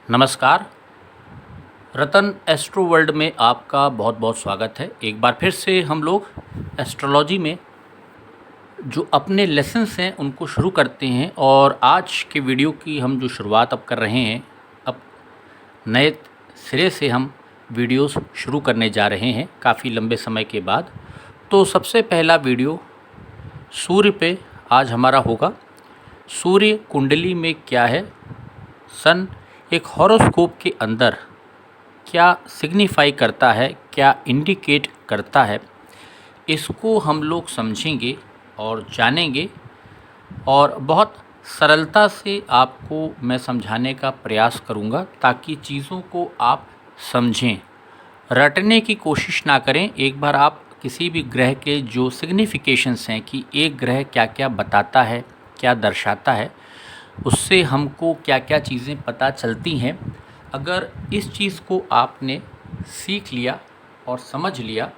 नमस्कार। रतन astro world में आपका बहुत बहुत स्वागत है। एक बार फिर से हम लोग एस्ट्रोलॉजी में जो अपने लेसन्स हैं उनको शुरू करते हैं और आज के वीडियो की हम जो शुरुआत अब कर रहे हैं, अब नए सिरे से हम वीडियोस शुरू करने जा रहे हैं काफ़ी लंबे समय के बाद। तो सबसे पहला वीडियो सूर्य पे आज हमारा होगा। सूर्य कुंडली में क्या है, सन एक हॉरोस्कोप के अंदर क्या सिग्निफाई करता है, क्या इंडिकेट करता है, इसको हम लोग समझेंगे और जानेंगे और बहुत सरलता से आपको मैं समझाने का प्रयास करूंगा ताकि चीज़ों को आप समझें। रटने की कोशिश ना करें। एक बार आप किसी भी ग्रह के जो सिग्निफिकेशंस हैं कि एक ग्रह क्या क्या बताता है, क्या दर्शाता है, उससे हमको क्या क्या चीज़ें पता चलती हैं, अगर इस चीज़ को आपने सीख लिया और समझ लिया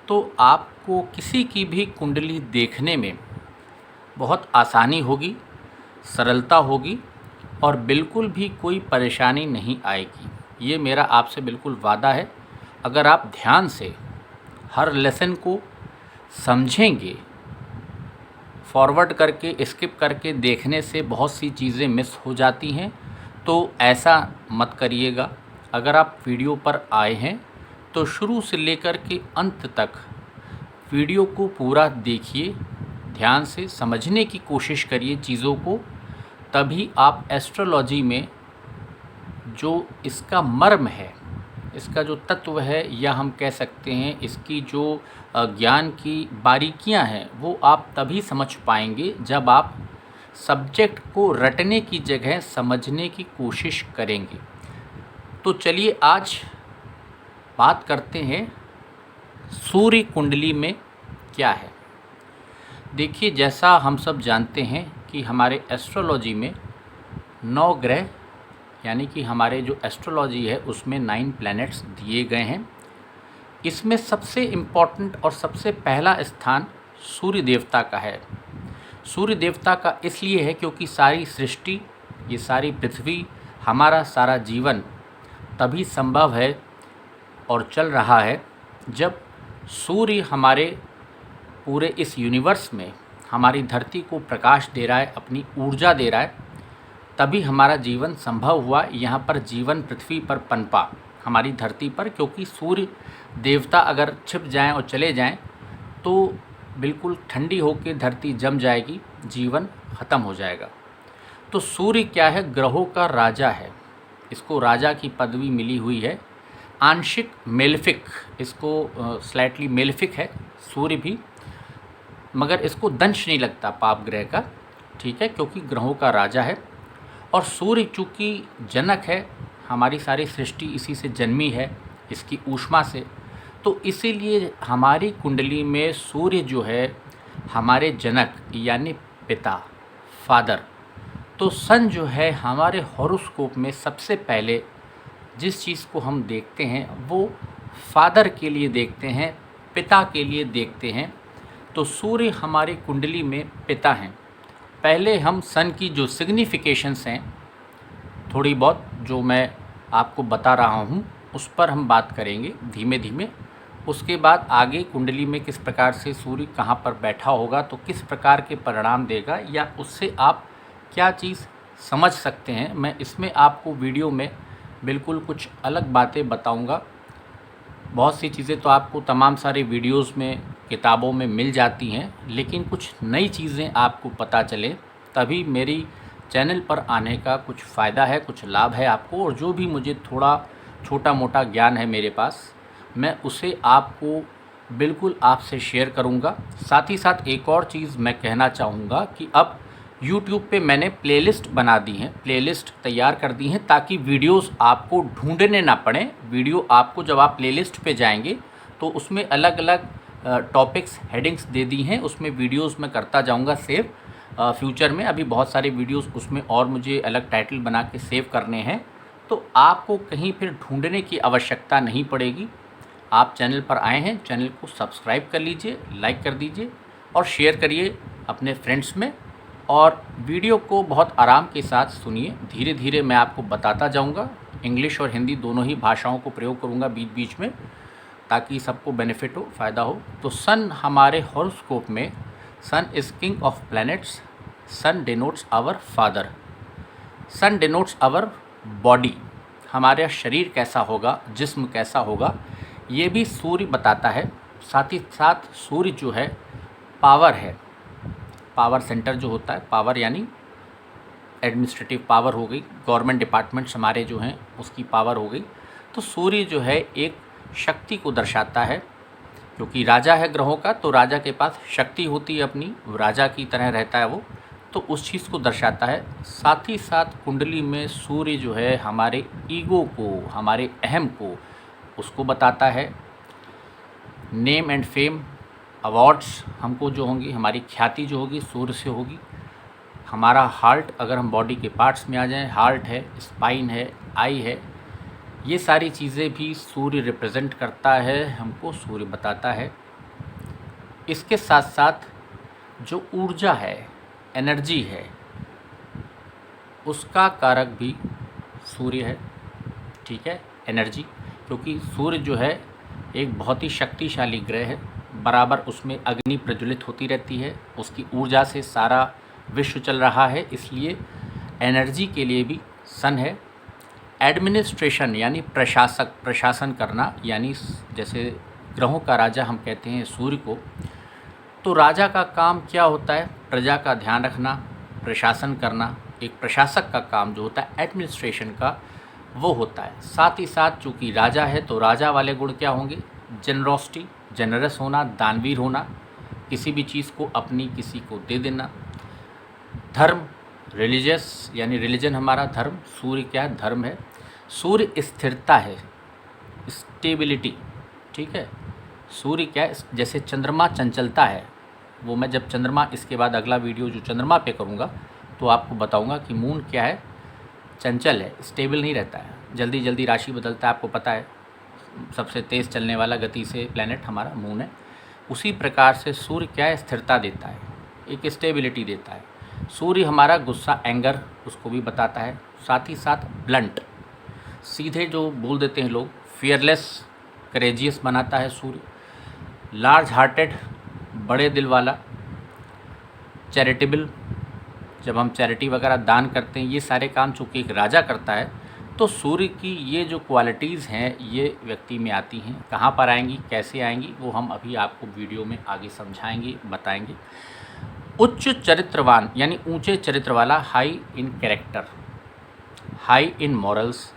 तो आपको किसी की भी कुंडली देखने में बहुत आसानी होगी, सरलता होगी और बिल्कुल भी कोई परेशानी नहीं आएगी। ये मेरा आपसे बिल्कुल वादा है। अगर आप ध्यान से हर लेसन को समझेंगे, फॉरवर्ड करके स्किप करके देखने से बहुत सी चीज़ें मिस हो जाती हैं, तो ऐसा मत करिएगा। अगर आप वीडियो पर आए हैं तो शुरू से लेकर के अंत तक वीडियो को पूरा देखिए, ध्यान से समझने की कोशिश करिए चीज़ों को, तभी आप एस्ट्रोलॉजी में जो इसका मर्म है, इसका जो तत्व है, या हम कह सकते हैं इसकी जो ज्ञान की बारीकियां हैं, वो आप तभी समझ पाएंगे जब आप सब्जेक्ट को रटने की जगह समझने की कोशिश करेंगे। तो चलिए आज बात करते हैं सूर्य कुंडली में क्या है। देखिए, जैसा हम सब जानते हैं कि हमारे एस्ट्रोलॉजी में 9 ग्रह, यानी कि हमारे जो एस्ट्रोलॉजी है उसमें 9 प्लैनेट्स दिए गए हैं। इसमें सबसे इम्पॉर्टेंट और सबसे पहला स्थान सूर्य देवता का है। सूर्य देवता का इसलिए है क्योंकि सारी सृष्टि, ये सारी पृथ्वी, हमारा सारा जीवन तभी संभव है और चल रहा है जब सूर्य हमारे पूरे इस यूनिवर्स में हमारी धरती को प्रकाश दे रहा है, अपनी ऊर्जा दे रहा है, तभी हमारा जीवन संभव हुआ। यहाँ पर जीवन पृथ्वी पर पनपा, हमारी धरती पर, क्योंकि सूर्य देवता अगर छिप जाएं और चले जाएं तो बिल्कुल ठंडी होकर धरती जम जाएगी, जीवन ख़त्म हो जाएगा। तो सूर्य क्या है, ग्रहों का राजा है। इसको राजा की पदवी मिली हुई है। आंशिक मेलेफिक, इसको स्लाइटली मेलेफिक है सूर्य भी, मगर इसको दंश नहीं लगता पाप ग्रह का, ठीक है, क्योंकि ग्रहों का राजा है। और सूर्य चूँकि जनक है, हमारी सारी सृष्टि इसी से जन्मी है, इसकी ऊष्मा से, तो इसीलिए हमारी कुंडली में सूर्य जो है हमारे जनक यानी पिता, फादर। तो सन जो है हमारे हॉरोस्कोप में सबसे पहले जिस चीज़ को हम देखते हैं वो फादर के लिए देखते हैं, पिता के लिए देखते हैं। तो सूर्य हमारी कुंडली में पिता हैं। पहले हम सन की जो सिग्निफिकेशंस हैं, थोड़ी बहुत जो मैं आपको बता रहा हूँ उस पर हम बात करेंगे धीमे धीमे। उसके बाद आगे कुंडली में किस प्रकार से सूर्य कहाँ पर बैठा होगा तो किस प्रकार के परिणाम देगा, या उससे आप क्या चीज़ समझ सकते हैं, मैं इसमें आपको वीडियो में बिल्कुल कुछ अलग बातें बताऊंगा। बहुत सी चीज़ें तो आपको तमाम सारे वीडियोस में, किताबों में मिल जाती हैं, लेकिन कुछ नई चीज़ें आपको पता चले तभी मेरी चैनल पर आने का कुछ फ़ायदा है, कुछ लाभ है आपको। और जो भी मुझे थोड़ा छोटा मोटा ज्ञान है मेरे पास, मैं उसे आपको बिल्कुल आपसे शेयर करूंगा। साथ ही साथ एक और चीज़ मैं कहना चाहूँगा कि अब YouTube पे मैंने प्लेलिस्ट बना दी हैं, प्लेलिस्ट तैयार कर दी हैं, ताकि वीडियोस आपको ढूंढने ना पड़े। वीडियो आपको जब आप प्लेलिस्ट पे जाएंगे तो उसमें अलग अलग टॉपिक्स, हेडिंग्स दे दी हैं, उसमें वीडियोस मैं करता जाऊंगा सेव। फ्यूचर में अभी बहुत सारे वीडियोस उसमें और मुझे अलग टाइटल बना के सेव करने हैं, तो आपको कहीं फिर ढूंढने की आवश्यकता नहीं पड़ेगी। आप चैनल पर आए हैं, चैनल को सब्सक्राइब कर लीजिए, लाइक कर दीजिए और शेयर करिए अपने फ्रेंड्स में, और वीडियो को बहुत आराम के साथ सुनिए। धीरे धीरे मैं आपको बताता जाऊंगा। इंग्लिश और हिंदी दोनों ही भाषाओं को प्रयोग करूंगा बीच बीच में, ताकि सबको बेनिफिट हो, फ़ायदा हो। तो सन हमारे हॉरोस्कोप में, sun is king of planets. Sun denotes our father. Sun denotes our body. हमारा शरीर कैसा होगा, जिस्म कैसा होगा, ये भी सूर्य बताता है। साथ ही साथ सूर्य जो है पावर है। पावर सेंटर जो होता है, पावर यानी एडमिनिस्ट्रेटिव पावर हो गई, गवर्नमेंट डिपार्टमेंट्स हमारे जो हैं उसकी पावर हो गई। तो सूर्य जो है एक शक्ति को दर्शाता है, क्योंकि राजा है ग्रहों का, तो राजा के पास शक्ति होती है अपनी, राजा की तरह रहता है वो, तो उस चीज़ को दर्शाता है। साथ ही साथ कुंडली में सूर्य जो है हमारे ईगो को, हमारे अहम को, उसको बताता है। नेम एंड फेम, अवार्ड्स हमको जो होंगी, हमारी ख्याति जो होगी सूर्य से होगी। हमारा हार्ट, अगर हम बॉडी के पार्ट्स में आ जाएं, हार्ट है, स्पाइन है, आई है, ये सारी चीज़ें भी सूर्य रिप्रेजेंट करता है, हमको सूर्य बताता है। इसके साथ साथ जो ऊर्जा है, एनर्जी है, उसका कारक भी सूर्य है। ठीक है, एनर्जी, क्योंकि सूर्य जो है एक बहुत ही शक्तिशाली ग्रह है। बराबर उसमें अग्नि प्रज्वलित होती रहती है, उसकी ऊर्जा से सारा विश्व चल रहा है, इसलिए एनर्जी के लिए भी सन है। एडमिनिस्ट्रेशन यानी प्रशासक, प्रशासन करना, यानी जैसे ग्रहों का राजा हम कहते हैं सूर्य को, तो राजा का काम क्या होता है? प्रजा का ध्यान रखना, प्रशासन करना। एक प्रशासक का काम जो होता है एडमिनिस्ट्रेशन का, वो होता है। साथ ही साथ चूँकि राजा है तो राजा वाले गुण क्या होंगे? जनरोसिटी, जनरस होना, दानवीर होना, किसी भी चीज़ को अपनी किसी को दे देना। धर्म, रिलीजियस, यानी रिलीजन हमारा धर्म। सूर्य क्या है? धर्म है। सूर्य स्थिरता है, स्टेबिलिटी। ठीक है, सूर्य क्या है? जैसे चंद्रमा चंचलता है, वो मैं जब चंद्रमा, इसके बाद अगला वीडियो जो चंद्रमा पे करूँगा तो आपको बताऊँगा कि मून क्या है, चंचल है, स्टेबल नहीं रहता है, जल्दी जल्दी राशि बदलता है। आपको पता है सबसे तेज़ चलने वाला गति से प्लैनेट हमारा मून है। उसी प्रकार से सूर्य क्या है? स्थिरता देता है, एक स्टेबिलिटी देता है। सूर्य हमारा गुस्सा, एंगर, उसको भी बताता है। साथ ही साथ ब्लंट, सीधे जो बोल देते हैं लोग, फियरलेस, करेजियस बनाता है सूर्य। लार्ज हार्टेड, बड़े दिल वाला। चैरिटेबल, जब हम चैरिटी वगैरह दान करते हैं, ये सारे काम चूँकि एक राजा करता है, तो सूर्य की ये जो क्वालिटीज़ हैं ये व्यक्ति में आती हैं। कहाँ पर आएंगी, कैसे आएंगी, वो हम अभी आपको वीडियो में आगे समझाएंगे, बताएंगे। उच्च चरित्रवान यानी ऊंचे चरित्र वाला, high in character, high in morals.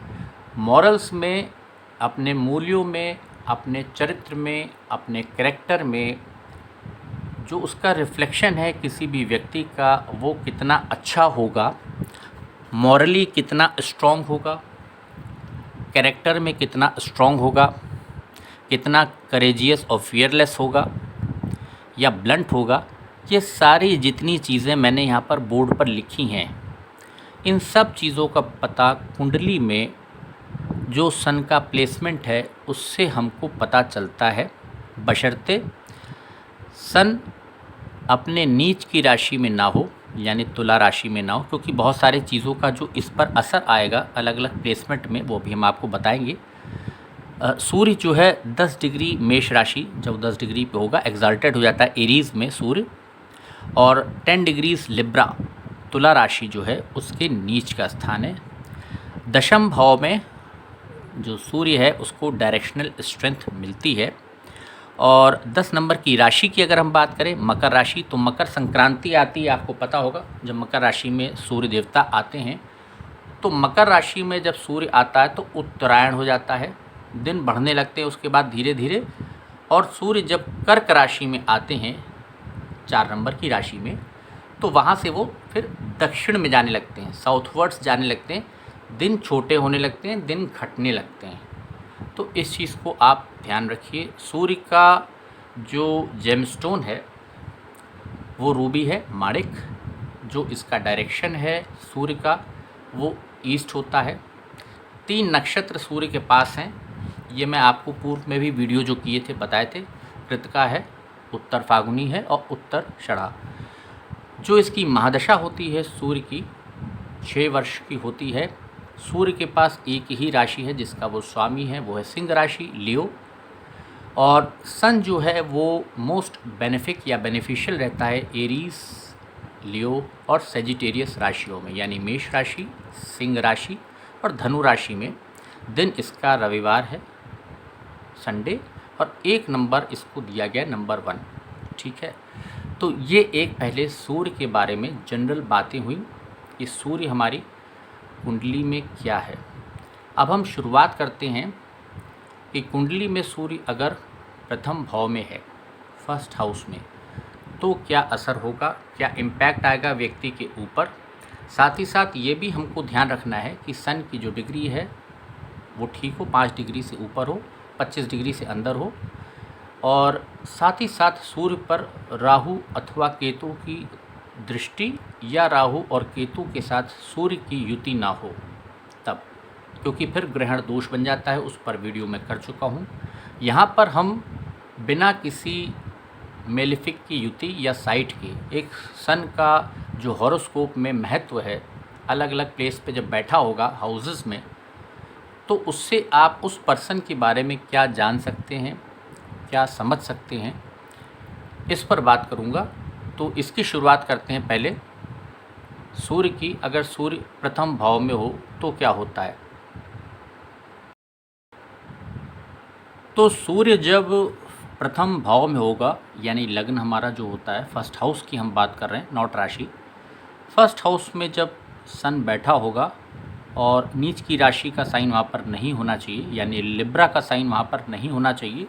Morals में, अपने मूल्यों में, अपने चरित्र में, अपने कैरेक्टर में जो उसका रिफ्लेक्शन है किसी भी व्यक्ति का, वो कितना अच्छा होगा, मॉरली कितना स्ट्रॉन्ग होगा, कैरेक्टर में कितना स्ट्रॉन्ग होगा, कितना करेजियस और फियरलेस होगा या ब्लंट होगा। ये सारी जितनी चीज़ें मैंने यहाँ पर बोर्ड पर लिखी हैं, इन सब चीज़ों का पता कुंडली में जो सन का प्लेसमेंट है उससे हमको पता चलता है, बशर्ते सन अपने नीच की राशि में ना हो, यानी तुला राशि में ना हो, क्योंकि बहुत सारी चीज़ों का जो इस पर असर आएगा अलग अलग प्लेसमेंट में, वो भी हम आपको बताएंगे। सूर्य जो है 10 डिग्री मेष राशि, जब 10 डिग्री पे होगा एग्जाल्टेड हो जाता है एरीज़ में सूर्य, और 10 डिग्रीज लिब्रा, तुला राशि जो है उसके नीच का स्थान है। दशम भाव में जो सूर्य है उसको डायरेक्शनल स्ट्रेंथ मिलती है। और 10 नंबर की राशि की अगर हम बात करें, मकर राशि, तो मकर संक्रांति आती है, आपको पता होगा। जब मकर राशि में सूर्य देवता आते हैं, तो मकर राशि में जब सूर्य आता है तो उत्तरायण हो जाता है, दिन बढ़ने लगते हैं उसके बाद धीरे धीरे। और सूर्य जब कर्क राशि में आते हैं, 4 नंबर की राशि में, तो वहाँ से वो फिर दक्षिण में जाने लगते हैं, साउथवर्ड्स जाने लगते हैं, दिन छोटे होने लगते हैं, दिन घटने लगते हैं। तो इस चीज़ को आप ध्यान रखिए। सूर्य का जो जेमस्टोन है वो रूबी है, माणिक। जो इसका डायरेक्शन है सूर्य का वो ईस्ट होता है। 3 नक्षत्र सूर्य के पास हैं, ये मैं आपको पूर्व में भी वीडियो जो किए थे बताए थे। कृतिका है, उत्तर फागुनी है और उत्तर षढ़ा। जो इसकी महादशा होती है सूर्य की 6 वर्ष की होती है। सूर्य के पास एक ही राशि है जिसका वो स्वामी है, वो है सिंह राशि, लियो। और सन जो है वो मोस्ट बेनिफिक या बेनिफिशियल रहता है एरीज, लियो और सेजिटेरियस राशियों में, यानी मेष राशि, सिंह राशि और धनु राशि में। दिन इसका रविवार है, संडे, और 1 नंबर इसको दिया गया नंबर 1। ठीक है, तो ये एक पहले सूर्य के बारे में जनरल बातें हुई कि सूर्य हमारी कुंडली में क्या है। अब हम शुरुआत करते हैं कि कुंडली में सूर्य अगर प्रथम भाव में है, फर्स्ट हाउस में, तो क्या असर होगा, क्या इम्पैक्ट आएगा व्यक्ति के ऊपर। साथ ही साथ ये भी हमको ध्यान रखना है कि सन की जो डिग्री है वो ठीक हो, 5 डिग्री से ऊपर हो, 25 डिग्री से अंदर हो, और साथ ही साथ सूर्य पर राहु अथवा केतु की दृष्टि या राहु और केतु के साथ सूर्य की युति ना हो तब, क्योंकि फिर ग्रहण दोष बन जाता है। उस पर वीडियो मैं कर चुका हूँ। यहाँ पर हम बिना किसी मेलिफिक की युति या साइट के, एक सन का जो हॉरोस्कोप में महत्व है, अलग अलग प्लेस पे जब बैठा होगा हाउसेस में, तो उससे आप उस पर्सन के बारे में क्या जान सकते हैं, क्या समझ सकते हैं, इस पर बात करूँगा। तो इसकी शुरुआत करते हैं पहले सूर्य की। अगर सूर्य प्रथम भाव में हो तो क्या होता है। तो सूर्य जब प्रथम भाव में होगा, यानी लग्न हमारा जो होता है, फर्स्ट हाउस की हम बात कर रहे हैं, नॉट राशि। फर्स्ट हाउस में जब सन बैठा होगा और नीच की राशि का साइन वहाँ पर नहीं होना चाहिए, यानी लिब्रा का साइन वहाँ पर नहीं होना चाहिए,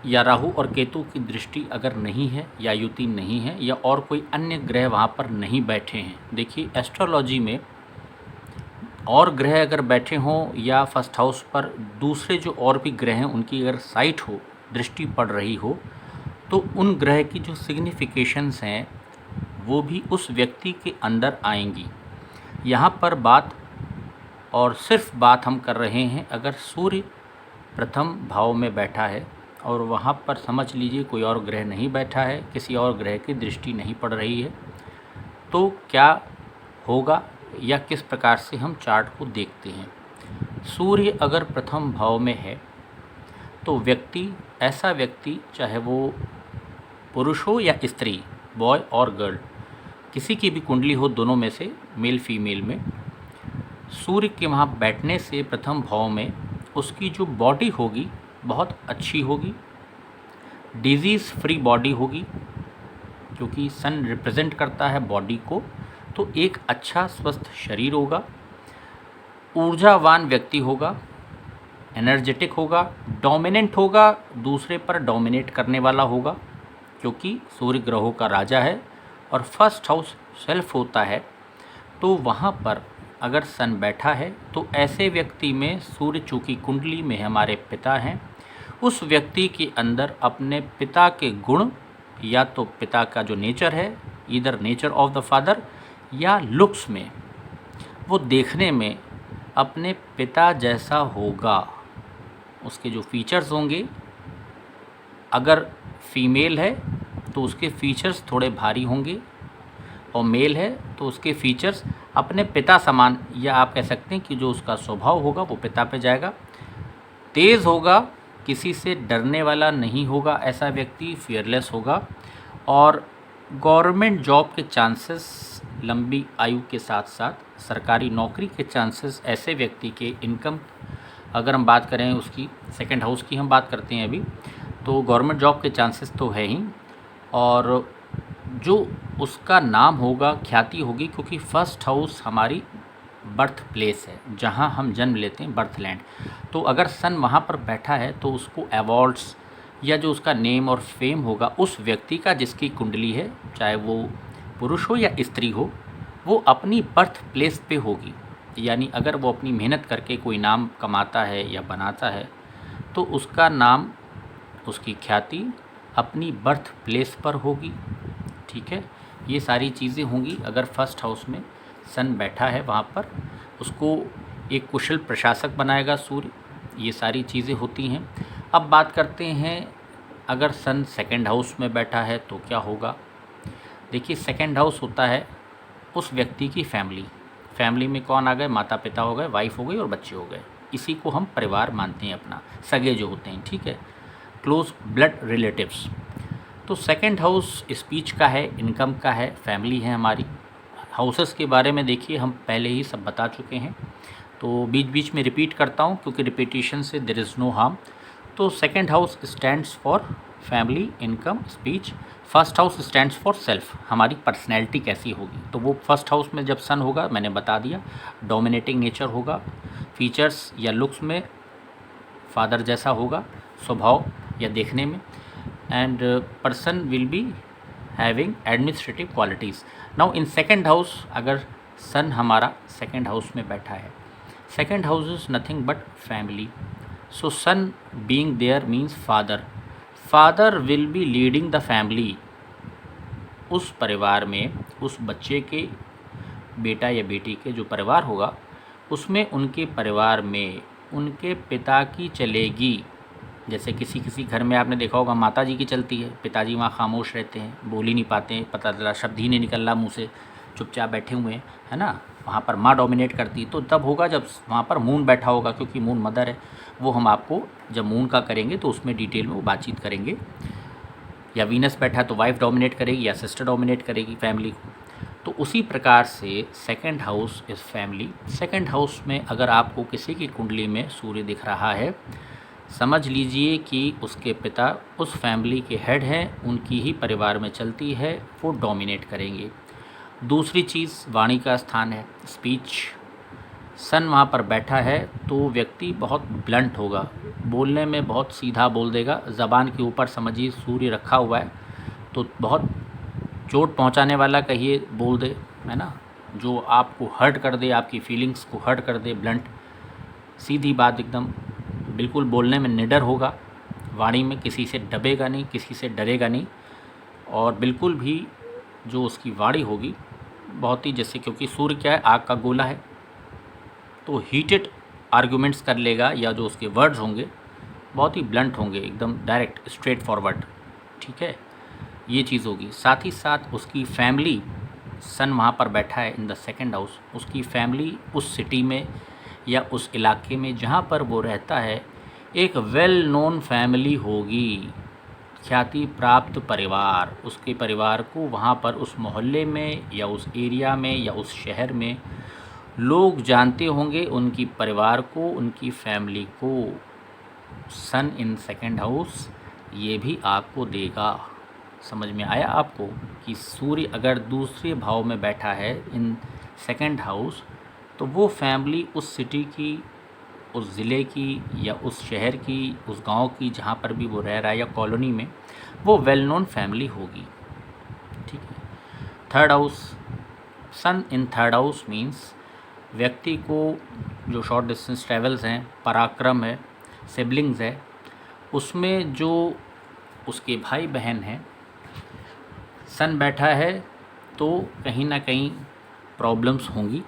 या राहु और केतु की दृष्टि अगर नहीं है या युति नहीं है, या और कोई अन्य ग्रह वहाँ पर नहीं बैठे हैं। देखिए एस्ट्रोलॉजी में और ग्रह अगर बैठे हों या फर्स्ट हाउस पर दूसरे जो और भी ग्रह हैं उनकी अगर साइट हो, दृष्टि पड़ रही हो, तो उन ग्रह की जो सिग्निफिकेशंस हैं वो भी उस व्यक्ति के अंदर आएंगी। यहाँ पर बात और सिर्फ बात हम कर रहे हैं अगर सूर्य प्रथम भाव में बैठा है और वहाँ पर समझ लीजिए कोई और ग्रह नहीं बैठा है, किसी और ग्रह की दृष्टि नहीं पड़ रही है, तो क्या होगा या किस प्रकार से हम चार्ट को देखते हैं। सूर्य अगर प्रथम भाव में है तो व्यक्ति, ऐसा व्यक्ति चाहे वो पुरुष हो या स्त्री, बॉय और गर्ल, किसी की भी कुंडली हो, दोनों में से, मेल फीमेल में, सूर्य के वहाँ बैठने से प्रथम भाव में उसकी जो बॉडी होगी बहुत अच्छी होगी, डिजीज़ फ्री बॉडी होगी, क्योंकि सन रिप्रेजेंट करता है बॉडी को, तो एक अच्छा स्वस्थ शरीर होगा, ऊर्जावान व्यक्ति होगा, एनर्जेटिक होगा, डोमिनेंट होगा, दूसरे पर डोमिनेट करने वाला होगा, क्योंकि सूर्य ग्रहों का राजा है और फर्स्ट हाउस सेल्फ होता है। तो वहाँ पर अगर सन बैठा है तो ऐसे व्यक्ति में, सूर्य चूँकि कुंडली में हमारे पिता हैं, उस व्यक्ति के अंदर अपने पिता के गुण, या तो पिता का जो नेचर है, either nature of the father, या लुक्स में, वो देखने में अपने पिता जैसा होगा। उसके जो फीचर्स होंगे, अगर फीमेल है तो उसके फीचर्स थोड़े भारी होंगे, और मेल है तो उसके फीचर्स अपने पिता समान, या आप कह सकते हैं कि जो उसका स्वभाव होगा वो पिता पे जाएगा। तेज़ होगा, किसी से डरने वाला नहीं होगा, ऐसा व्यक्ति फियरलेस होगा, और गवर्नमेंट जॉब के चांसेस, लंबी आयु के साथ साथ सरकारी नौकरी के चांसेस, ऐसे व्यक्ति के इनकम, अगर हम बात करें उसकी सेकंड हाउस की हम बात करते हैं अभी, तो गवर्नमेंट जॉब के चांसेस तो है ही, और जो उसका नाम होगा, ख्याति होगी, क्योंकि फर्स्ट हाउस हमारी बर्थ प्लेस है, जहाँ हम जन्म लेते हैं, बर्थ लैंड। तो अगर सन वहाँ पर बैठा है तो उसको अवार्ड्स या जो उसका नेम और फेम होगा उस व्यक्ति का जिसकी कुंडली है, चाहे वो पुरुष हो या स्त्री हो, वो अपनी बर्थ प्लेस पे होगी। यानी अगर वो अपनी मेहनत करके कोई नाम कमाता है या बनाता है तो उसका नाम, उसकी ख्याति अपनी बर्थ प्लेस पर होगी। ठीक है, ये सारी चीज़ें होंगी अगर फर्स्ट हाउस में सन बैठा है, वहाँ पर उसको एक कुशल प्रशासक बनाएगा सूर्य। ये सारी चीज़ें होती हैं। अब बात करते हैं अगर सन सेकंड हाउस में बैठा है तो क्या होगा। देखिए सेकंड हाउस होता है उस व्यक्ति की फैमिली। फैमिली में कौन आ गए? माता पिता हो गए, वाइफ हो गई और बच्चे हो गए। इसी को हम परिवार मानते हैं अपना, सगे जो होते हैं, ठीक है, क्लोज ब्लड रिलेटिव्स। तो सेकंड हाउस स्पीच का है, इनकम का है, फैमिली है हमारी। हाउसेस के बारे में देखिए हम पहले ही सब बता चुके हैं, तो बीच बीच में रिपीट करता हूँ क्योंकि रिपीटिशन से देयर इज़ नो हार्म। तो second house stands for family, income, speech. First house stands for self, हमारी पर्सनैलिटी कैसी होगी। तो वो फर्स्ट हाउस में जब सन होगा, मैंने बता दिया, डोमिनेटिंग नेचर होगा, फीचर्स या लुक्स में फादर जैसा होगा, स्वभाव या देखने में, and person will be having administrative qualities. Now in second house अगर सन हमारा सेकंड हाउस में बैठा है, second house is nothing but family. So sun being there means father. Father will be leading the family. उस परिवार में, उस बच्चे के, बेटा या बेटी के जो परिवार होगा उसमें, उनके परिवार में उनके पिता की चलेगी। जैसे किसी किसी घर में आपने देखा होगा माता जी की चलती है, पिताजी वहाँ खामोश रहते हैं, बोल ही नहीं पाते हैं, पता चला शब्द ही नहीं निकल रहा मुँह से, चुपचाप बैठे हुए हैं, है ना। वहाँ पर माँ डोमिनेट करती है। तो तब होगा जब वहाँ पर मून बैठा होगा, क्योंकि मून मदर है। वो हम आपको जब मून का करेंगे तो उसमें डिटेल में वो बातचीत करेंगे। या वीनस बैठा है तो वाइफ डोमिनेट करेगी या सिस्टर डोमिनेट करेगी फैमिली को। तो उसी प्रकार से second house is family. Second house में अगर आपको किसी की कुंडली में सूर्य दिख रहा है, समझ लीजिए कि उसके पिता उस फैमिली के हेड हैं, उनकी ही परिवार में चलती है, वो डोमिनेट करेंगे। दूसरी चीज़ वाणी का स्थान है, स्पीच। सन वहाँ पर बैठा है तो व्यक्ति बहुत ब्लंट होगा, बोलने में बहुत सीधा बोल देगा। ज़बान के ऊपर समझिए सूर्य रखा हुआ है तो बहुत चोट पहुँचाने वाला कहिए बोल दे, है ना, जो आपको हर्ट कर दे, आपकी फीलिंग्स को हर्ट कर दे। ब्लंट, सीधी बात एकदम, बिल्कुल बोलने में निडर होगा, वाणी में किसी से दबेगा नहीं, किसी से डरेगा नहीं। और बिल्कुल भी जो उसकी वाणी होगी बहुत ही, जैसे क्योंकि सूर्य क्या है, आग का गोला है, तो हीटेड आर्गुमेंट्स कर लेगा, या जो उसके वर्ड्स होंगे बहुत ही ब्लंट होंगे, एकदम डायरेक्ट स्ट्रेट फॉरवर्ड, ठीक है, ये चीज़ होगी। साथ ही साथ उसकी फैमिली, सन वहाँ पर बैठा है इन द सेकंड हाउस, उसकी फैमिली उस सिटी में या उस इलाके में जहाँ पर वो रहता है एक वेल नोन फैमिली होगी, ख्याति प्राप्त परिवार। उसके परिवार को वहाँ पर उस मोहल्ले में या उस एरिया में या उस शहर में लोग जानते होंगे, उनकी परिवार को, उनकी फैमिली को। सन इन सेकंड हाउस ये भी आपको देगा। समझ में आया आपको कि सूर्य अगर दूसरे भाव में बैठा है इन सेकंड हाउस, तो वो फैमिली उस सिटी की, उस ज़िले की या उस शहर की, उस गांव की, जहाँ पर भी वो रह रहा है या कॉलोनी में, वो वेल नोन फैमिली होगी, ठीक है। Third house, sun in third house means व्यक्ति को जो शॉर्ट डिस्टेंस ट्रैवल्स हैं, पराक्रम है, सिबलिंग्स है, उसमें जो उसके भाई बहन हैं, सन बैठा है तो कहीं ना कहीं प्रॉब्लम्स होंगी।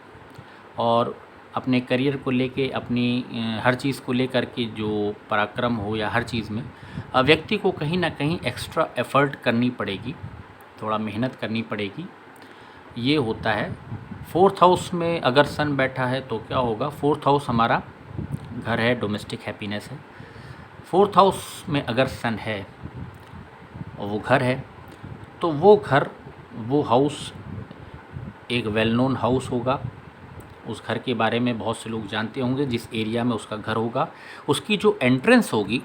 और अपने करियर को लेके, अपनी हर चीज़ को लेकर के जो पराक्रम हो या हर चीज़ में व्यक्ति को कहीं ना कहीं एक्स्ट्रा एफ़र्ट करनी पड़ेगी, थोड़ा मेहनत करनी पड़ेगी, ये होता है। फोर्थ हाउस में अगर सन बैठा है तो क्या होगा? फोर्थ हाउस हमारा घर है, डोमेस्टिक हैप्पीनेस है। फोर्थ हाउस में अगर सन है और वो घर है, तो वो घर, वो हाउस एक वेल नोन हाउस होगा। उस घर के बारे में बहुत से लोग जानते होंगे, जिस एरिया में उसका घर होगा। उसकी जो एंट्रेंस होगी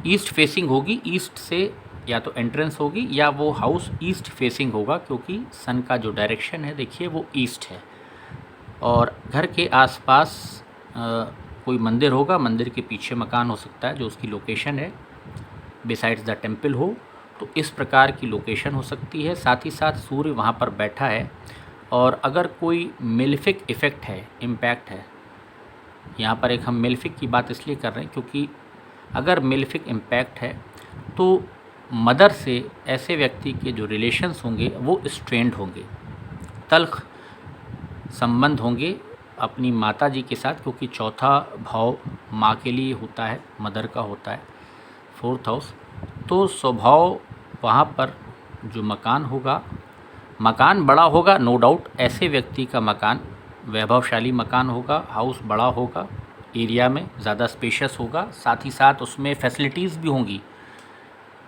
ईस्ट फेसिंग होगी, ईस्ट से या तो एंट्रेंस होगी या वो हाउस ईस्ट फेसिंग होगा, क्योंकि सन का जो डायरेक्शन है देखिए वो ईस्ट है। और घर के आसपास कोई मंदिर होगा, मंदिर के पीछे मकान हो सकता है जो उसकी लोकेशन है, बिसाइड्स द टेम्पल हो, तो इस प्रकार की लोकेशन हो सकती है। साथ ही साथ सूर्य वहाँ पर बैठा है, और अगर कोई मेलेफिक इफ़ेक्ट है, इम्पैक्ट है, यहाँ पर एक हम मेलेफिक की बात इसलिए कर रहे हैं क्योंकि अगर मेलेफिक इम्पैक्ट है तो मदर से ऐसे व्यक्ति के जो रिलेशंस होंगे वो स्ट्रेंड होंगे, तल्ख संबंध होंगे अपनी माता जी के साथ, क्योंकि चौथा भाव माँ के लिए होता है, मदर का होता है फोर्थ हाउस। तो स्वभाव वहाँ पर जो मकान होगा मकान बड़ा होगा, नो डाउट ऐसे व्यक्ति का मकान वैभवशाली मकान होगा, हाउस बड़ा होगा, एरिया में ज़्यादा स्पेशियस होगा, साथ ही साथ उसमें फैसिलिटीज़ भी होंगी,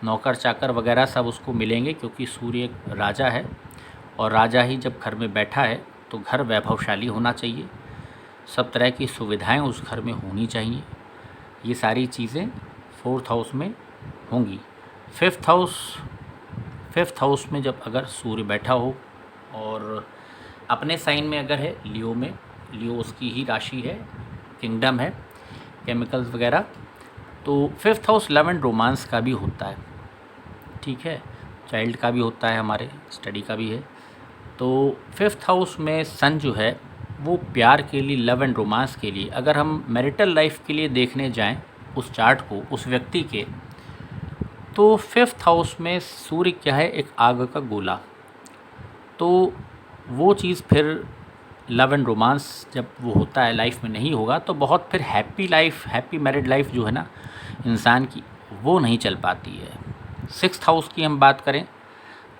नौकर चाकर वगैरह सब उसको मिलेंगे, क्योंकि सूर्य एक राजा है और राजा ही जब घर में बैठा है तो घर वैभवशाली होना चाहिए, सब तरह की सुविधाएं उस घर में होनी चाहिए। ये सारी चीज़ें 4th हाउस में होंगी। 5th हाउस में जब अगर सूर्य बैठा हो और अपने साइन में अगर है लियो में, लियो उसकी ही राशि है, किंगडम है, केमिकल्स वगैरह, तो 5th house love and romance का भी होता है, ठीक है, चाइल्ड का भी होता है, हमारे स्टडी का भी है। तो 5th हाउस में सन जो है वो प्यार के लिए, लव एंड रोमांस के लिए, अगर हम मैरिटल लाइफ के लिए देखने जाएं उस चार्ट को, उस व्यक्ति के, तो 5th हाउस में सूर्य क्या है, एक आग का गोला, तो वो चीज़ फिर लव एंड रोमांस जब वो होता है लाइफ में नहीं होगा तो बहुत फिर happy life, happy married life जो है ना इंसान की, वो नहीं चल पाती है। 6th हाउस की हम बात करें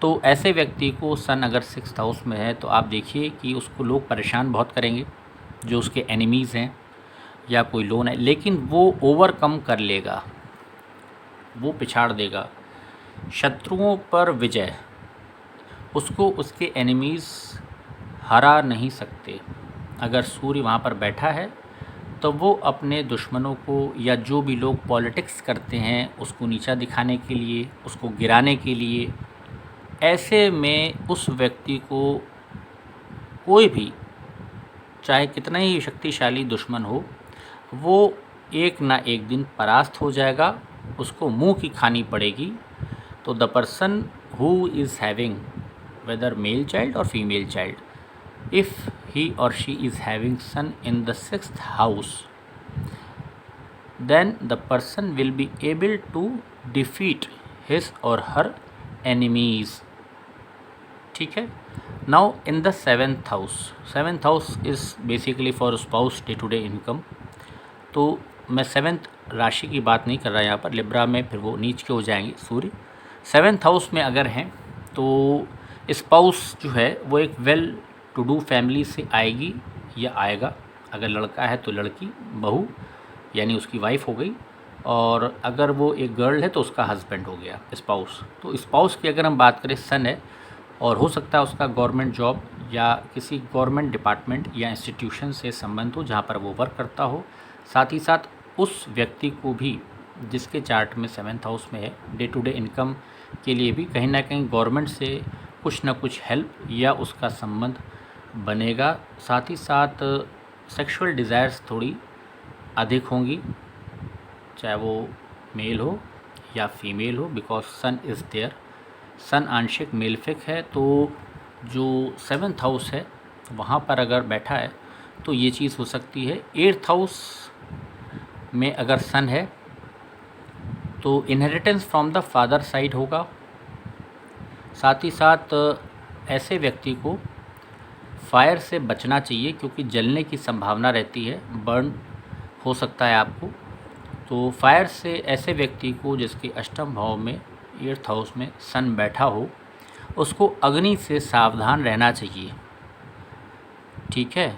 तो ऐसे व्यक्ति को सन अगर 6th हाउस में है तो आप देखिए कि उसको लोग परेशान बहुत करेंगे, जो उसके एनिमीज़ हैं या कोई लोन है, लेकिन वो ओवरकम कर लेगा, वो पिछाड़ देगा। शत्रुओं पर विजय, उसको उसके एनिमीज़ हरा नहीं सकते। अगर सूर्य वहाँ पर बैठा है तो वो अपने दुश्मनों को, या जो भी लोग पॉलिटिक्स करते हैं उसको नीचा दिखाने के लिए, उसको गिराने के लिए, ऐसे में उस व्यक्ति को कोई भी, चाहे कितना ही शक्तिशाली दुश्मन हो, वो एक ना एक दिन परास्त हो जाएगा, उसको मुंह की खानी पड़ेगी। तो the person who is having whether male child or female child, if he or she is having sun in the 6th house, then the person will be able to defeat his or her enemies, ठीक है। now in the 7th house is basically for spouse day to day income, तो मैं 7th राशि की बात नहीं कर रहा यहाँ पर, लिब्रा में फिर वो नीच के हो जाएंगे सूर्य। 7th हाउस में अगर हैं तो स्पाउस जो है वो एक वेल टू डू फैमिली से आएगी या आएगा, अगर लड़का है तो लड़की, बहू यानी उसकी वाइफ हो गई, और अगर वो एक गर्ल है तो उसका हस्बैंड हो गया स्पाउस। तो स्पाउस की अगर हम बात करें सन है, और हो सकता है उसका गवर्नमेंट जॉब या किसी गवर्नमेंट डिपार्टमेंट या इंस्टीट्यूशन से संबंध हो जहाँ पर वो वर्क करता हो। साथ ही साथ उस व्यक्ति को भी जिसके चार्ट में 7th हाउस में है, डे टू डे इनकम के लिए भी कहीं ना कहीं गवर्नमेंट से कुछ ना कुछ हेल्प या उसका संबंध बनेगा। साथ ही साथ सेक्सुअल डिज़ायर्स थोड़ी अधिक होंगी, चाहे वो मेल हो या फीमेल हो, बिकॉज सन इज़ देयर, सन आंशिक मेलफिक है। तो जो 7th हाउस है वहाँ पर अगर बैठा है तो ये चीज़ हो सकती है। 8th हाउस में अगर सन है तो inheritance from the father side होगा। साथ ही साथ ऐसे व्यक्ति को फायर से बचना चाहिए, क्योंकि जलने की संभावना रहती है, बर्न हो सकता है आपको। तो फायर से ऐसे व्यक्ति को जिसके अष्टम भाव में 8th हाउस में सन बैठा हो, उसको अग्नि से सावधान रहना चाहिए, ठीक है।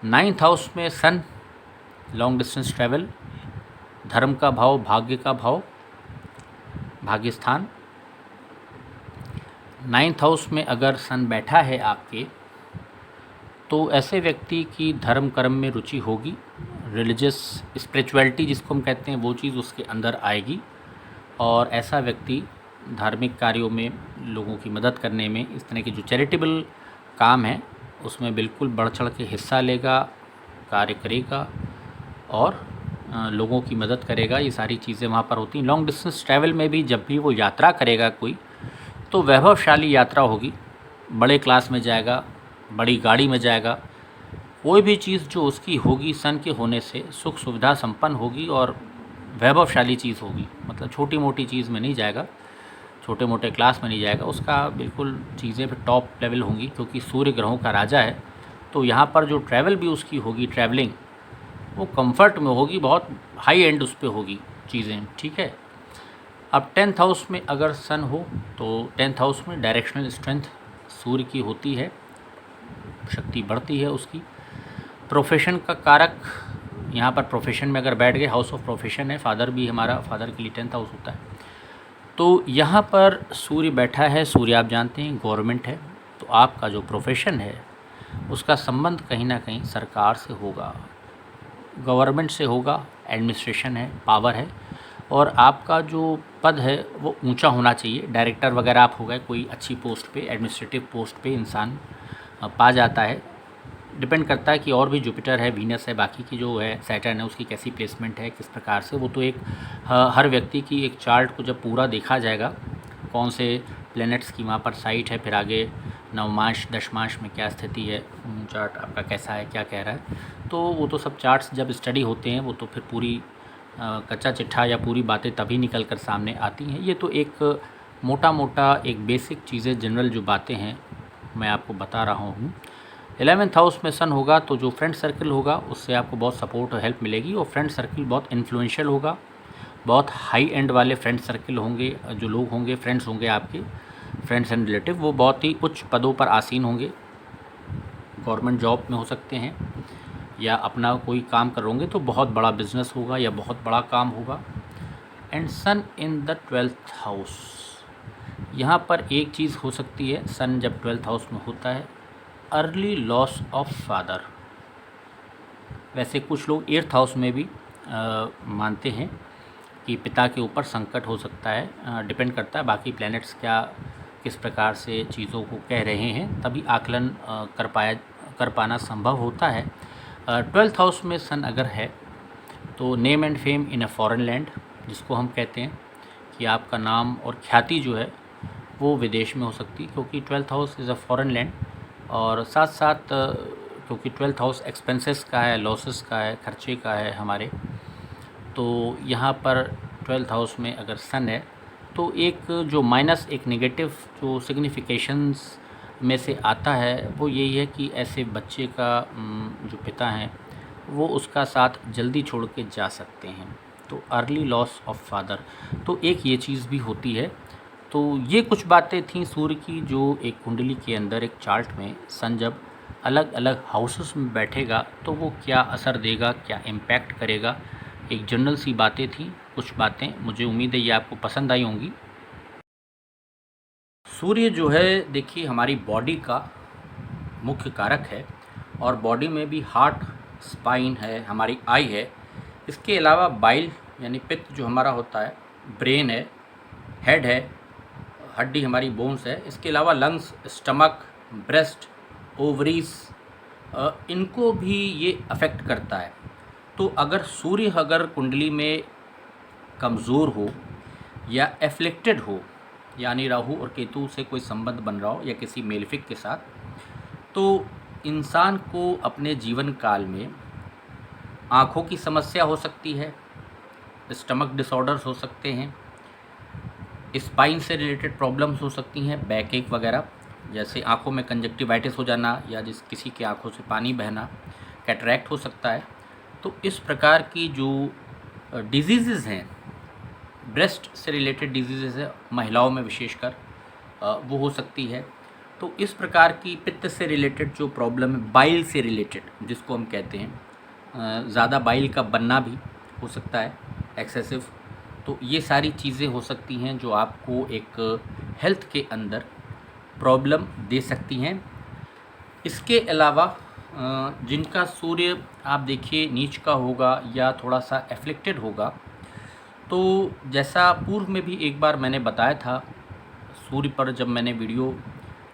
9th हाउस में सन, लॉन्ग डिस्टेंस ट्रैवल, धर्म का भाव, भाग्य का भाव, भाग्य स्थान। 9th हाउस में अगर सन बैठा है आपके, तो ऐसे व्यक्ति की धर्म कर्म में रुचि होगी, रिलीजियस स्पिरिचुअलिटी जिसको हम कहते हैं वो चीज़ उसके अंदर आएगी, और ऐसा व्यक्ति धार्मिक कार्यों में, लोगों की मदद करने में, इस तरह के जो चैरिटेबल काम हैं उसमें बिल्कुल बढ़ चढ़ के हिस्सा लेगा, कार्य करेगा और लोगों की मदद करेगा। ये सारी चीज़ें वहाँ पर होती हैं। लॉन्ग डिस्टेंस ट्रैवल में भी जब भी वो यात्रा करेगा कोई, तो वैभवशाली यात्रा होगी, बड़े क्लास में जाएगा, बड़ी गाड़ी में जाएगा, कोई भी चीज़ जो उसकी होगी सन के होने से सुख सुविधा संपन्न होगी और वैभवशाली चीज़ होगी। मतलब छोटी मोटी चीज़ में नहीं जाएगा, छोटे मोटे क्लास में नहीं जाएगा, उसका बिल्कुल चीज़ें फिर टॉप लेवल होंगी, क्योंकि सूर्य ग्रहों का राजा है। तो यहाँ पर जो ट्रैवल भी उसकी होगी, ट्रैवलिंग, वो कंफर्ट में होगी, बहुत हाई एंड उस पर होगी चीज़ें, ठीक है। अब 10th हाउस में अगर सन हो तो 10th हाउस में डायरेक्शनल स्ट्रेंथ सूर्य की होती है, शक्ति बढ़ती है उसकी। प्रोफेशन का कारक यहाँ पर प्रोफेशन में अगर बैठ गए, हाउस ऑफ प्रोफेशन है, फादर भी हमारा, फादर के लिए 10th हाउस होता है। तो यहाँ पर सूर्य बैठा है, सूर्य आप जानते हैं गवर्नमेंट है, तो आपका जो प्रोफेशन है उसका संबंध कहीं ना कहीं सरकार से होगा, गवर्नमेंट से होगा, एडमिनिस्ट्रेशन है, पावर है, और आपका जो पद है वो ऊंचा होना चाहिए। डायरेक्टर वगैरह आप हो गए, कोई अच्छी पोस्ट पे, एडमिनिस्ट्रेटिव पोस्ट पे इंसान पा जाता है। डिपेंड करता है कि और भी जुपिटर है, वीनस है, बाकी की जो है सैटर्न है, उसकी कैसी प्लेसमेंट है, किस प्रकार से, वो तो एक हर व्यक्ति की एक चार्ट को जब पूरा देखा जाएगा, कौन से प्लैनेट्स की वहाँ पर साइट है, फिर आगे नवमांश दशमांश में क्या स्थिति है, चार्ट आपका कैसा है, क्या कह रहा है, तो वो तो सब चार्ट्स जब स्टडी होते हैं वो तो फिर पूरी कच्चा चिट्ठा या पूरी बातें तभी निकल कर सामने आती हैं। ये तो एक मोटा मोटा एक बेसिक चीज़ें, जनरल जो बातें हैं मैं आपको बता रहा हूँ। 11th हाउस में सन होगा तो जो फ्रेंड सर्कल होगा उससे आपको बहुत सपोर्ट और हेल्प मिलेगी, और फ्रेंड सर्कल बहुत इन्फ्लुएंशियल होगा, बहुत हाई एंड वाले फ्रेंड सर्कल होंगे, जो लोग होंगे, फ्रेंड्स होंगे आपके, फ्रेंड्स एंड रिलेटिव, वो बहुत ही उच्च पदों पर आसीन होंगे, गवर्नमेंट जॉब में हो सकते हैं, या अपना कोई काम कर होंगे तो बहुत बड़ा बिजनेस होगा या बहुत बड़ा काम होगा। And sun in the 12th house, यहाँ पर एक चीज़ हो सकती है, सन जब 12th हाउस में होता है, अर्ली लॉस ऑफ फादर। वैसे कुछ लोग 8th हाउस में भी मानते हैं कि पिता के ऊपर संकट हो सकता है, डिपेंड करता है बाकी प्लैनेट्स क्या किस प्रकार से चीज़ों को कह रहे हैं, तभी आकलन कर पाना संभव होता है। 12th हाउस में सन अगर है तो name and fame in a foreign land, जिसको हम कहते हैं कि आपका नाम और ख्याति जो है वो विदेश में हो सकती है, क्योंकि 12th house is a foreign land, और साथ साथ क्योंकि 12th हाउस एक्सपेंसेस का है, लॉसेस का है, खर्चे का है हमारे, तो यहाँ पर 12th हाउस में अगर सन है तो एक जो माइनस, एक नेगेटिव जो सिग्निफिकेशंस में से आता है वो यही है कि ऐसे बच्चे का जो पिता हैं वो उसका साथ जल्दी छोड़ के जा सकते हैं, तो अर्ली लॉस ऑफ फादर, तो एक ये चीज़ भी होती है। तो ये कुछ बातें थीं सूर्य की जो एक कुंडली के अंदर, एक चार्ट में सन जब अलग अलग हाउसेस में बैठेगा तो वो क्या असर देगा, क्या इम्पैक्ट करेगा, एक जनरल सी बातें थी। कुछ बातें मुझे उम्मीद है ये आपको पसंद आई होंगी। सूर्य जो है देखिए हमारी बॉडी का मुख्य कारक है, और बॉडी में भी हार्ट, स्पाइन है, हमारी आई है, इसके अलावा बाइल यानी पित्त जो हमारा होता है, ब्रेन है, हेड है, हड्डी हमारी बोन्स है, इसके अलावा लंग्स, स्टमक, ब्रेस्ट, ओवरीज, इनको भी ये अफेक्ट करता है। तो अगर कुंडली में कमज़ोर हो या एफ्लिक्टेड हो, यानी राहु और केतु से कोई संबंध बन रहा हो या किसी मेलेफिक के साथ, तो इंसान को अपने जीवन काल में आँखों की समस्या हो सकती है, स्टमक डिसऑर्डर्स हो सकते हैं, स्पाइन से रिलेटेड प्रॉब्लम्स हो सकती हैं, बैक एक वगैरह, जैसे आँखों में कंजक्टिवाइटिस हो जाना या किसी की आँखों से पानी बहना, कैटरैक्ट हो सकता है। तो इस प्रकार की जो डिजीज़ हैं, ब्रेस्ट से रिलेटेड डिजीज़ है महिलाओं में विशेषकर, वो हो सकती है। तो इस प्रकार की पित्त से रिलेटेड जो प्रॉब्लम है, बाइल से रिलेटेड जिसको हम कहते हैं, ज़्यादा बाइल का बनना भी हो सकता है, एक्सेसिव, तो ये सारी चीज़ें हो सकती हैं जो आपको एक हेल्थ के अंदर प्रॉब्लम दे सकती हैं। इसके अलावा जिनका सूर्य आप देखिए नीच का होगा या थोड़ा सा एफ्लिक्टेड होगा, तो जैसा पूर्व में भी एक बार मैंने बताया था, सूर्य पर जब मैंने वीडियो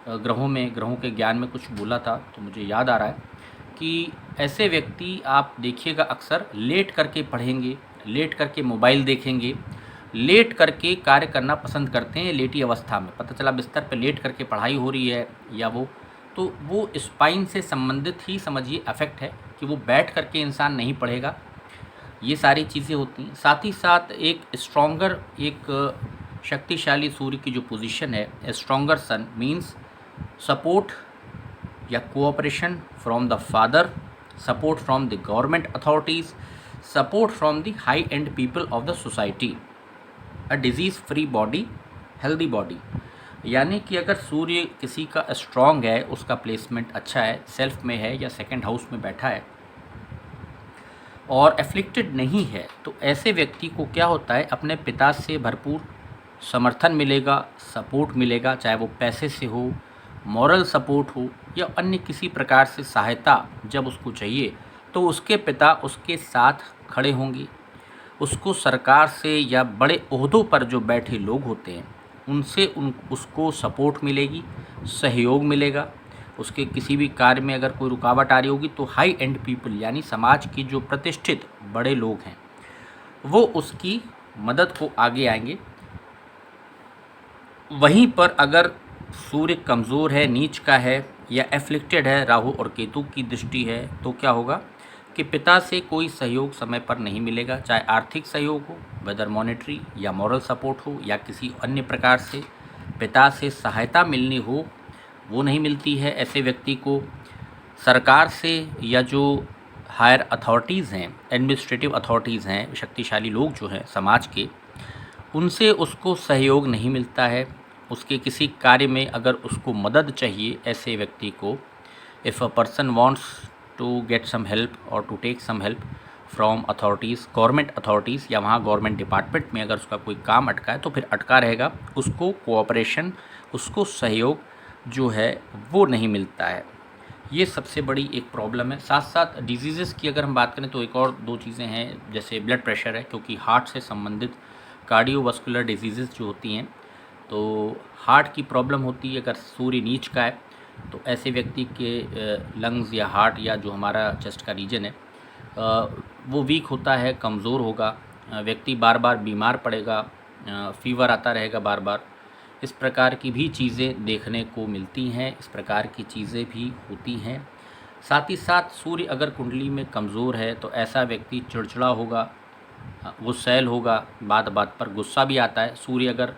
ग्रहों के ज्ञान में कुछ बोला था, तो मुझे याद आ रहा है कि ऐसे व्यक्ति आप देखिएगा अक्सर लेट करके पढ़ेंगे, लेट करके मोबाइल देखेंगे, लेट करके कार्य करना पसंद करते हैं। लेटी अवस्था में पता चला बिस्तर पर लेट करके पढ़ाई हो रही है या वो स्पाइन से संबंधित ही समझिए अफेक्ट है कि वो बैठ करके इंसान नहीं पढ़ेगा। ये सारी चीज़ें होती हैं। साथ ही साथ एक स्ट्रॉन्गर, एक शक्तिशाली सूर्य की जो पोजीशन है, स्ट्रॉन्गर सन मीन्स सपोर्ट या cooperation from the father, support from the government authorities, support from the high and people of the society, a disease free body, healthy body. यानी कि अगर सूर्य किसी का स्ट्रॉन्ग है, उसका प्लेसमेंट अच्छा है, सेल्फ में है या सेकंड हाउस में बैठा है और एफ्लिक्टेड नहीं है, तो ऐसे व्यक्ति को क्या होता है, अपने पिता से भरपूर समर्थन मिलेगा, सपोर्ट मिलेगा, चाहे वो पैसे से हो, मॉरल सपोर्ट हो या अन्य किसी प्रकार से सहायता जब उसको चाहिए तो उसके पिता उसके साथ खड़े होंगे। उसको सरकार से या बड़े ओहदों पर जो बैठे लोग होते हैं उनसे उसको सपोर्ट मिलेगी, सहयोग मिलेगा। उसके किसी भी कार्य में अगर कोई रुकावट आ रही होगी तो हाई एंड पीपल यानी समाज के जो प्रतिष्ठित बड़े लोग हैं वो उसकी मदद को आगे आएंगे। वहीं पर अगर सूर्य कमज़ोर है, नीच का है या एफ्लिक्टेड है, राहु और केतु की दृष्टि है, तो क्या होगा कि पिता से कोई सहयोग समय पर नहीं मिलेगा, चाहे आर्थिक सहयोग हो, वेदर मॉनेटरी या मॉरल सपोर्ट हो या किसी अन्य प्रकार से पिता से सहायता मिलनी हो, वो नहीं मिलती है। ऐसे व्यक्ति को सरकार से या जो हायर अथॉरिटीज़ हैं, एडमिनिस्ट्रेटिव अथॉरिटीज़ हैं, शक्तिशाली लोग जो हैं समाज के, उनसे उसको सहयोग नहीं मिलता है। उसके किसी कार्य में अगर उसको मदद चाहिए, ऐसे व्यक्ति को, if a person wants to get some help or to take some help from authorities, government authorities या वहाँ गवर्नमेंट डिपार्टमेंट में अगर उसका कोई काम अटका है तो फिर अटका रहेगा, उसको कोऑपरेशन, उसको सहयोग जो है वो नहीं मिलता है। ये सबसे बड़ी एक प्रॉब्लम है। साथ साथ डिजीज़ की अगर हम बात करें तो एक और दो चीज़ें हैं, जैसे ब्लड प्रेशर है, क्योंकि हार्ट से संबंधित कार्डियोवास्कुलर डिजीज़ जो होती हैं, तो हार्ट की प्रॉब्लम होती है अगर सूर्य नीच का है तो ऐसे व्यक्ति के लंग्स या हार्ट या जो हमारा चेस्ट का रीजन है वो वीक होता है, कमज़ोर होगा, व्यक्ति बार बार बीमार पड़ेगा, फीवर आता रहेगा बार बार। इस प्रकार की भी चीज़ें देखने को मिलती हैं, इस प्रकार की चीज़ें भी होती हैं। साथ ही साथ सूर्य अगर कुंडली में कमज़ोर है तो ऐसा व्यक्ति चिड़चिड़ा होगा, गुस्सैल होगा, बात बात पर गुस्सा भी आता है। सूर्य अगर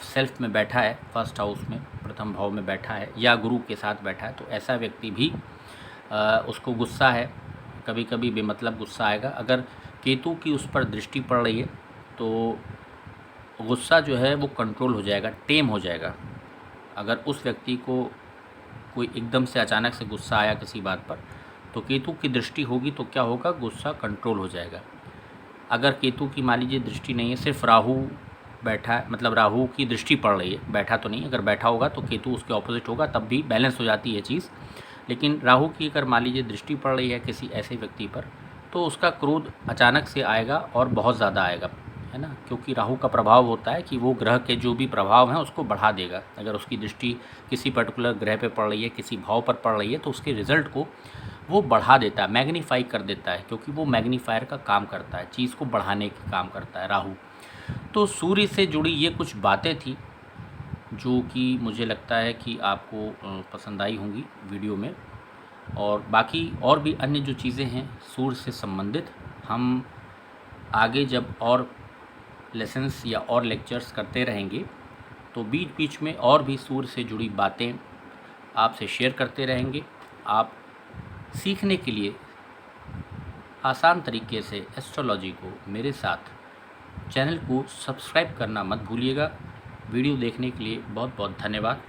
सेल्फ में बैठा है, फर्स्ट हाउस में, प्रथम भाव में बैठा है या गुरु के साथ बैठा है तो ऐसा व्यक्ति भी उसको गुस्सा है, कभी कभी बेमतलब गुस्सा आएगा। अगर केतु की उस पर दृष्टि पड़ रही है तो गुस्सा जो है वो कंट्रोल हो जाएगा, टेम हो जाएगा। अगर उस व्यक्ति को कोई एकदम से अचानक से गुस्सा आया किसी बात पर तो केतु की दृष्टि होगी तो क्या होगा, गुस्सा कंट्रोल हो जाएगा। अगर केतु की मान लीजिए दृष्टि नहीं है, सिर्फ राहु बैठा है, मतलब राहु की दृष्टि पड़ रही है, बैठा तो नहीं, अगर बैठा होगा तो केतु उसके ऑपोजिट होगा, तब भी बैलेंस हो जाती है चीज़। लेकिन राहु की अगर मान लीजिए दृष्टि पड़ रही है किसी ऐसे व्यक्ति पर तो उसका क्रोध अचानक से आएगा और बहुत ज़्यादा आएगा, है ना, क्योंकि राहु का प्रभाव होता है कि वो ग्रह के जो भी प्रभाव हैं उसको बढ़ा देगा। अगर उसकी दृष्टि किसी पर्टिकुलर ग्रह पे पड़ रही है, किसी भाव पर पड़ रही है तो उसके रिज़ल्ट को वो बढ़ा देता है, मैग्नीफाई कर देता है, क्योंकि वो मैग्नीफायर का काम करता है, चीज़ को बढ़ाने का काम करता है राहु। तो सूर्य से जुड़ी ये कुछ बातें थी जो कि मुझे लगता है कि आपको पसंद आई होंगी वीडियो में, और बाकी और भी अन्य जो चीज़ें हैं सूर्य से संबंधित, हम आगे जब और लेसन्स या और लेक्चर्स करते रहेंगे तो बीच बीच में और भी सूर्य से जुड़ी बातें आपसे शेयर करते रहेंगे। आप सीखने के लिए आसान तरीके से एस्ट्रोलॉजी को मेरे साथ चैनल को सब्सक्राइब करना मत भूलिएगा। वीडियो देखने के लिए बहुत बहुत धन्यवाद।